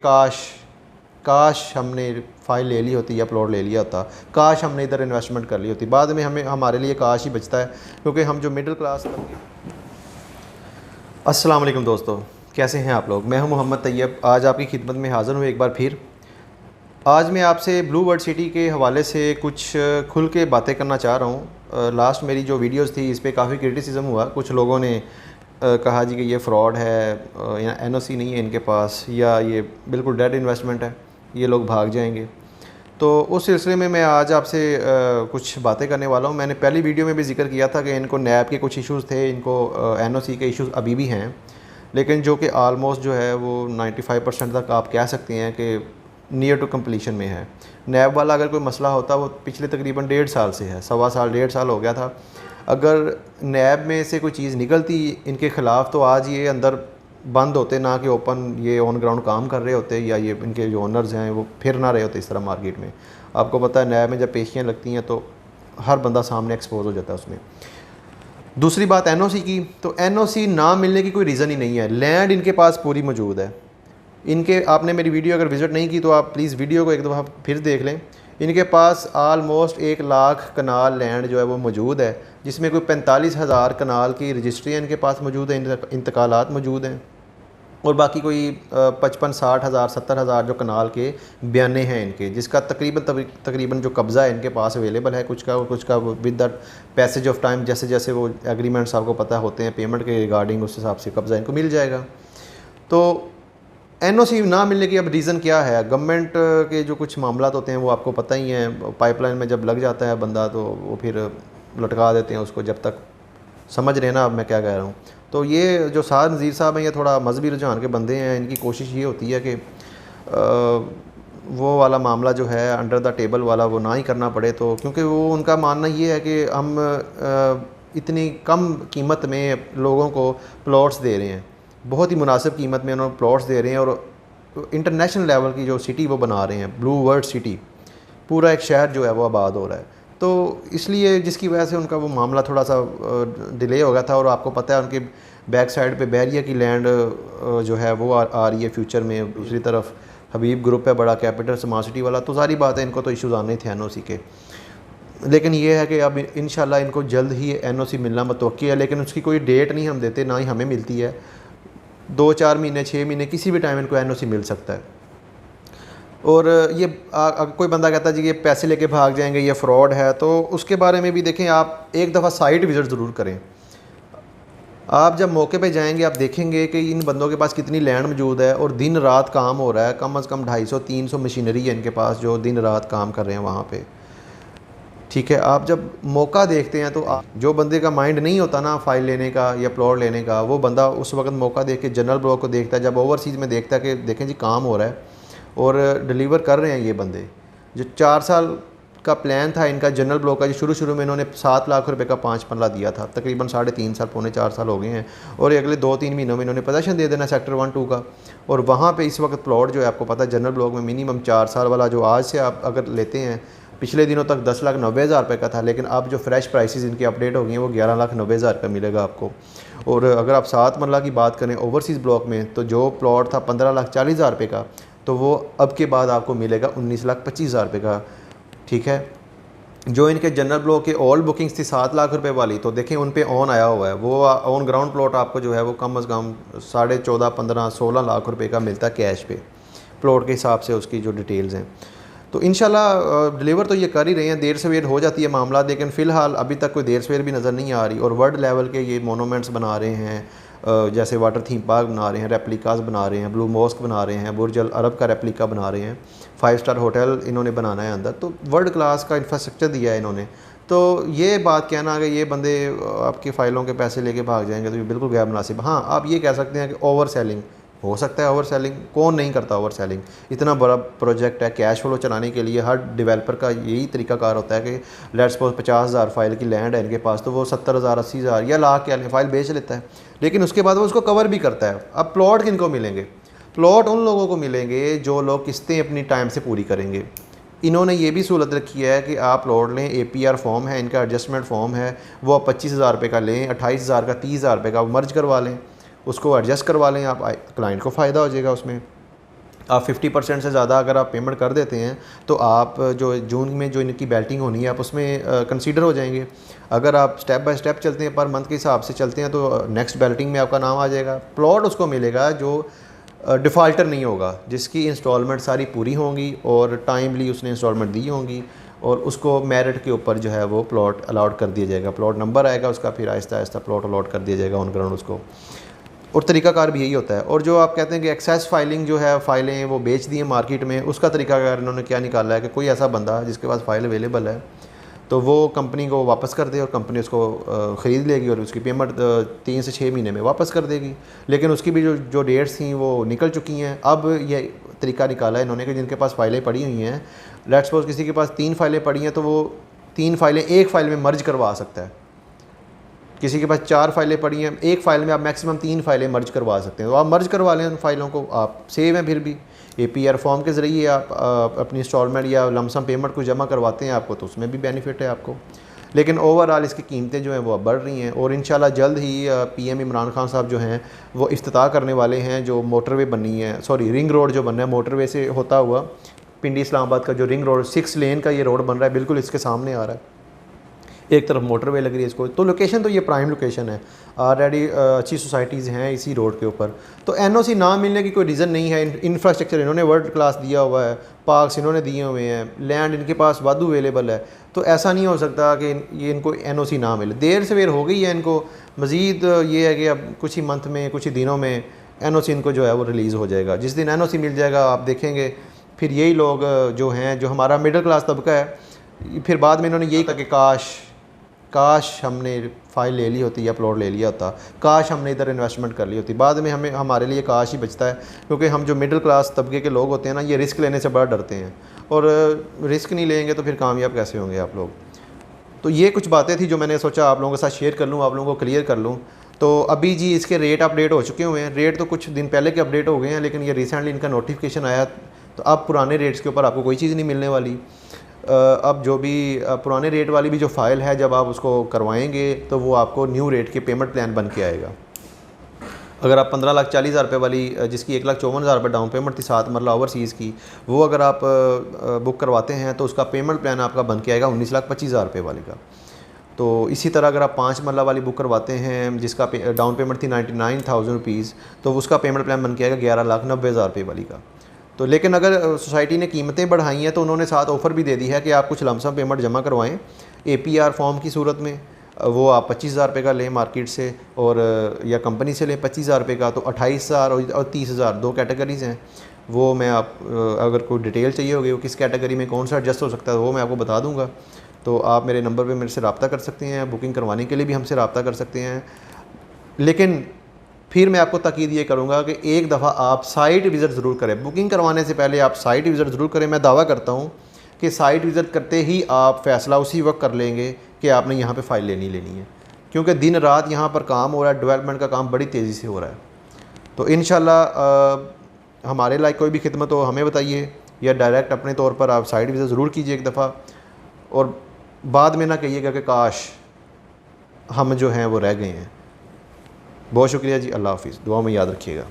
काश काश हमने फ़ाइल ले ली होती या प्लॉट ले लिया होता, काश हमने इधर इन्वेस्टमेंट कर ली होती। बाद में हमारे लिए काश ही बचता है, क्योंकि हम जो मिडिल क्लास। अस्सलाम वालेकुम दोस्तों, कैसे हैं आप लोग। मैं हूं मोहम्मद तैयब, आज आपकी खिदमत में हाज़िर हूं एक बार फिर। आज मैं आपसे ब्लू वर्ल्ड सिटी के हवाले से कुछ खुल के बातें करना चाह रहा हूं। लास्ट मेरी जो वीडियोस थी इस पर काफ़ी क्रिटिसिज्म हुआ। कुछ लोगों ने कहा जी कि ये फ्रॉड है, या एनओसी नहीं है इनके पास, या ये बिल्कुल डेड इन्वेस्टमेंट है, ये लोग भाग जाएंगे। तो उस सिलसिले में मैं आज आपसे कुछ बातें करने वाला हूँ। मैंने पहली वीडियो में भी जिक्र किया था कि इनको नैब के कुछ इश्यूज़ थे, इनको एनओसी के इश्यूज़ अभी भी हैं, लेकिन जो कि आलमोस्ट जो है वो 95% तक आप कह सकते हैं कि नियर टू कम्प्लीशन में है। नैब वाला अगर कोई मसला होता वो पिछले तकरीबन 1.5 साल से है, 1.25 साल 1.5 साल हो गया था। अगर नैब में से कोई चीज़ निकलती इनके ख़िलाफ़ तो आज ये अंदर बंद होते, ना कि ओपन ये ऑन ग्राउंड काम कर रहे होते, या ये इनके जो ओनर्स हैं वो फिर ना रहे होते इस तरह मार्केट में। आपको पता है नैब में जब पेशियाँ लगती हैं तो हर बंदा सामने एक्सपोज हो जाता है उसमें। दूसरी बात एनओसी की, तो एनओसी ना मिलने की कोई रीज़न ही नहीं है। लैंड इनके पास पूरी मौजूद है। इनके आपने मेरी वीडियो अगर विज़िट नहीं की तो आप प्लीज़ वीडियो को एक दफ़ा फिर देख लें। इनके पास आलमोस्ट 1 लाख कनाल लैंड जो है वो मौजूद है, जिसमें कोई 45,000 कनाल की रजिस्ट्री इनके पास मौजूद है, इंतकालात मौजूद हैं, और बाकी कोई 55-60 हज़ार 70 हज़ार जो कनाल के बयाने हैं इनके, जिसका तकरीबन जो कब्ज़ा है इनके पास अवेलेबल है। कुछ का with the passage of time, जैसे जैसे वो एग्रीमेंट्स आपको पता होते हैं पेमेंट के रिगार्डिंग, उस हिसाब से कब्ज़ा इनको मिल जाएगा। तो एनओसी ना मिलने की अब रीज़न क्या है। गवर्नमेंट के जो कुछ मामला होते हैं वो आपको पता ही हैं, पाइपलाइन में जब लग जाता है बंदा तो वो फिर लटका देते हैं उसको, जब तक समझ रहे हैं ना अब मैं क्या कह रहा हूँ। तो ये जो साद नज़ीर साहब हैं ये थोड़ा मजहबी रुझान के बंदे हैं। इनकी कोशिश ये होती है कि वो वाला मामला जो है अंडर द टेबल वाला वो ना ही करना पड़े, तो क्योंकि वो उनका मानना ये है कि हम इतनी कम कीमत में लोगों को प्लॉट्स दे रहे हैं, बहुत ही मुनासिब कीमत में उन्होंने प्लॉट्स दे रहे हैं, और इंटरनेशनल लेवल की जो सिटी वो बना रहे हैं, ब्लू वर्ल्ड सिटी, पूरा एक शहर जो है वो आबाद हो रहा है। तो इसलिए जिसकी वजह से उनका वो मामला थोड़ा सा डिले हो गया था। और आपको पता है उनके बैक साइड पे बैरिया की लैंड जो है वो आ रही है फ्यूचर में। दूसरी तरफ हबीब ग्रुप है बड़ा कैपिटल स्मार्ट सिटी वाला। तो सारी बात है, इनको तो इश्यूज़ आने थे एनओसी के, लेकिन ये है कि अब इंशाल्लाह इनको जल्द ही एनओसी मिलना मुतवक्की है, लेकिन उसकी कोई डेट नहीं हम देते, ना ही हमें मिलती है। 2-4 महीने 6 महीने किसी भी टाइम इनको एनओसी मिल सकता है। और ये कोई बंदा कहता है जी ये पैसे लेके भाग जाएंगे, ये फ्रॉड है, तो उसके बारे में भी देखें। आप एक दफ़ा साइट विज़िट ज़रूर करें। आप जब मौके पे जाएंगे आप देखेंगे कि इन बंदों के पास कितनी लैंड मौजूद है और दिन रात काम हो रहा है। कम से कम 250-300 मशीनरी है इनके पास जो दिन रात काम कर रहे हैं वहाँ पे। ठीक है, आप जब मौका देखते हैं तो जो बंदे का माइंड नहीं होता ना फ़ाइल लेने का या प्लॉट लेने का, वो बंदा उस वक्त मौका देख के जनरल ब्लॉक को देखता है। जब ओवरसीज़ में देखता है कि देखें जी काम हो रहा है और डिलीवर कर रहे हैं ये बंदे। जो 4 साल का प्लान था इनका जनरल ब्लॉक का, जो शुरू में इन्होंने 7 लाख रुपए का 5 पल्ला दिया था, तकरीबन 3.5 साल 3.25 साल हो गए हैं, और ये अगले 2-3 महीनों में इन्होंने पोजीशन दे देना सेक्टर 1-2 का। और वहाँ पे इस वक्त प्लॉट जो है आपको पता है जनरल ब्लॉक में मिनिमम 4 साल वाला जो आज से आप अगर लेते हैं, पिछले दिनों तक 10,90,000 रुपये का था, लेकिन अब जो फ्रेश प्राइसेस इनकी अपडेट हो गई हैं वो 11,90,000 का मिलेगा आपको। और अगर आप 7 मरला की बात करें ओवरसीज़ ब्लॉक में, तो जो प्लॉट था 15,40,000 रुपये का, तो वो अब के बाद आपको मिलेगा 19,25,000 रुपये का। ठीक है, जो इनके जनरल ब्लॉक के ऑल बुकिंग्स थी 7 लाख रुपए वाली, तो देखें उन पे ऑन आया हुआ है। वो ऑन ग्राउंड प्लॉट आपको जो है वो कम अज़ कम 14.5, 15, 16 लाख रुपए का मिलता है कैश पे, प्लॉट के हिसाब से उसकी जो डिटेल्स हैं। तो इंशाल्लाह डिलीवर तो ये कर ही रहे हैं, देर सवेर हो जाती है मामला, लेकिन फ़िलहाल अभी तक कोई देर सवेर भी नज़र नहीं आ रही। और वर्ल्ड लेवल के ये मोनूमेंट्स बना रहे हैं, जैसे वाटर थीम पार्क बना रहे हैं, रेप्लिकास बना रहे हैं, ब्लू मॉस्क बना रहे हैं, बुर्ज अल अरब का रेप्लिका बना रहे हैं, 5 स्टार होटल इन्होंने बनाना है अंदर। तो वर्ल्ड क्लास का इंफ्रास्ट्रक्चर दिया है इन्होंने। तो ये बात कहना कि ये बंदे आपकी फ़ाइलों के पैसे लेके भाग जाएंगे तो ये बिल्कुल गैर मुनासिब। हाँ, आप ये कह सकते हैं कि ओवर सेलिंग हो सकता है। ओवर सेलिंग कौन नहीं करता ओवर सेलिंग। इतना बड़ा प्रोजेक्ट है, कैश फ्लो चलाने के लिए हर डेवलपर का यही तरीकाकार होता है कि लेट्स सपोज 50,000 फाइल की लैंड है इनके पास, तो वो 70,000, 80,000 या लाख के फाइल बेच लेता है, लेकिन उसके बाद वो उसको कवर भी करता है। अब प्लॉट किन को मिलेंगे? प्लॉट उन लोगों को मिलेंगे जो लोग किस्तें अपनी टाइम से पूरी करेंगे। इन्होंने ये भी सहूलत रखी है कि आप प्लॉट लें, APR फॉर्म है इनका, एडजस्टमेंट फॉर्म है, वो आप 25,000 रुपये का लें, 28,000 का, 30,000 रुपये का मर्ज करवा लें, उसको एडजस्ट करवा लें आप, क्लाइंट को फ़ायदा हो जाएगा उसमें। आप 50% से ज़्यादा अगर आप पेमेंट कर देते हैं तो आप जो जून में जो इनकी बेल्टिंग होनी है आप उसमें कंसीडर हो जाएंगे। अगर आप स्टेप बाय स्टेप चलते हैं, पर मंथ के हिसाब से चलते हैं, तो नेक्स्ट बेल्टिंग में आपका नाम आ जाएगा। प्लॉट उसको मिलेगा जो डिफ़ाल्टर नहीं होगा, जिसकी इंस्टॉलमेंट सारी पूरी होंगी और टाइमली उसने इंस्टॉलमेंट दी होंगी, और उसको मेरिट के ऊपर जो है वो प्लॉट अलाउट कर दिया जाएगा। प्लॉट नंबर आएगा उसका, फिर आहिस्ता आहिस्ता प्लॉट अलाउट कर दिया जाएगा ऑन ग्राउंड उसको। और तरीकाकार भी यही होता है। और जो आप कहते हैं कि एक्सेस फाइलिंग जो है, फ़ाइलें वो बेच दी हैं मार्केट में, उसका तरीकाकार इन्होंने क्या निकाला है कि कोई ऐसा बंदा जिसके पास फ़ाइल अवेलेबल है तो वो कंपनी को वापस कर दे, और कंपनी उसको ख़रीद लेगी और उसकी पेमेंट 3 से 6 महीने में वापस कर देगी। लेकिन उसकी भी जो डेट्स थी वो निकल चुकी हैं। अब ये तरीका निकाला है इन्होंने कि जिनके पास फ़ाइलें पड़ी हुई हैं, लेट्स सपोज़ किसी के पास 3 फ़ाइलें पड़ी हैं, तो वो 3 फ़ाइलें एक फ़ाइल में मर्ज करवा सकता है। किसी के पास 4 फाइलें पड़ी हैं, एक फ़ाइल में आप मैक्सिमम 3 फाइलें मर्ज करवा सकते हैं, तो आप मर्ज करवा लें उन फाइलों को, आप सेव हैं। फिर भी APR फॉर्म के ज़रिए आप अपनी इंस्टॉलमेंट या लमसम पेमेंट को जमा करवाते हैं आपको, तो उसमें भी बेनिफिट है आपको। लेकिन ओवरऑल इसकी कीमतें जो हैं वो अब बढ़ रही हैं, और इंशाल्लाह जल्द ही PM इमरान खान साहब जो हैं वो इफ्तिताह करने वाले हैं। जो मोटरवे बनी है, सॉरी रिंग रोड जो बनना है मोटरवे से होता हुआ, पिंडी इस्लामाबाद का जो रिंग रोड 6 लेन का ये रोड बन रहा है, बिल्कुल इसके सामने आ रहा है, एक तरफ मोटरवे लग रही है इसको। तो लोकेशन तो ये प्राइम लोकेशन है, ऑलरेडी अच्छी सोसाइटीज़ हैं इसी रोड के ऊपर। तो NOC ना मिलने की कोई रीज़न नहीं है। इंफ्रास्ट्रक्चर इन्होंने वर्ल्ड क्लास दिया हुआ है, पार्क्स इन्होंने दिए हुए हैं, लैंड इनके पास वाधू अवेलेबल है। तो ऐसा नहीं हो सकता कि ये इनको NOC ना मिले। देर सवेर हो गई है इनको। मज़ीद ये है कि अब कुछ ही मंथ में, कुछ ही दिनों में NOC इनको जो है वो रिलीज़ हो जाएगा। जिस दिन NOC मिल जाएगा आप देखेंगे फिर यही लोग जो हैं, जो हमारा मिडिल क्लास तबका है, फिर बाद में इन्होंने यही कहा कि काश हमने फ़ाइल ले ली होती या प्लॉट ले लिया होता, काश हमने इधर इन्वेस्टमेंट कर ली होती। बाद में हमारे लिए काश ही बचता है, क्योंकि हम जो मिडिल क्लास तबके के लोग होते हैं ना, ये रिस्क लेने से बड़ा डरते हैं, और रिस्क नहीं लेंगे तो फिर कामयाब कैसे होंगे आप लोग। तो ये कुछ बातें थी जो मैंने सोचा आप लोगों के साथ शेयर कर लूँ, आप लोगों को क्लियर कर लूँ। तो अभी जी इसके रेट अपडेट हो चुके हुए हैं। रेट तो कुछ दिन पहले के अपडेट हो गए हैं, लेकिन ये रिसेंटली इनका नोटिफिकेशन आया, तो अब पुराने रेट्स के ऊपर आपको कोई चीज़ नहीं मिलने वाली। अब जो भी पुराने रेट वाली भी जो फ़ाइल है, जब आप उसको करवाएंगे तो वो आपको न्यू रेट के पेमेंट प्लान बन के आएगा। अगर आप 15,40,000 रुपये वाली, जिसकी 1,54,000 रुपये डाउन पेमेंट थी 7 मरला ओवरसीज़ की, वो अगर आप बुक करवाते हैं तो उसका पेमेंट प्लान आपका बन के आएगा 19,25,000 रुपये वाले का। तो इसी तरह अगर आप 5 मरला वाली बुक करवाते हैं, जिसका डाउन पेमेंट थी 99,000 रुपीज़, तो उसका पेमेंट प्लान बन के आएगा 11,90,000 रुपये वाली का। तो लेकिन अगर सोसाइटी ने कीमतें बढ़ाई हैं तो उन्होंने साथ ऑफ़र भी दे दी है कि आप कुछ लमसम पेमेंट जमा करवाएं APR फॉर्म की सूरत में, वो आप 25,000 रुपये का लें मार्केट से, और या कंपनी से लें 25,000 रुपये का, तो 28,000 और 30,000 दो कैटेगरीज़ हैं। वो मैं आप अगर कोई डिटेल चाहिए होगी वो किस कैटेगरी में कौन सा एडजस्ट हो सकता है वो मैं आपको बता दूँगा। तो आप मेरे नंबर पे मेरे से रब्ता कर सकते हैं, बुकिंग करवाने के लिए भी हमसे रब्ता कर सकते हैं। लेकिन फिर मैं आपको ताकीद ये करूँगा कि एक दफ़ा आप साइट विज़िट ज़रूर करें। बुकिंग करवाने से पहले आप साइट विज़िट ज़रूर करें। मैं दावा करता हूँ कि साइट विज़िट करते ही आप फ़ैसला उसी वक्त कर लेंगे कि आपने यहाँ पे फ़ाइल लेनी है, क्योंकि दिन रात यहाँ पर काम हो रहा है, डेवलपमेंट का काम बड़ी तेज़ी से हो रहा है। तो इंशाल्लाह हमारे लायक कोई भी खिदमत हो हमें बताइए, या डायरेक्ट अपने तौर पर आप साइट विज़िट ज़रूर कीजिए एक दफ़ा, और बाद में ना कहिएगा कि काश हम जो हैं वो रह गए हैं। बहुत शुक्रिया जी, अल्लाह हाफ़िज़, दुआ में याद रखिएगा।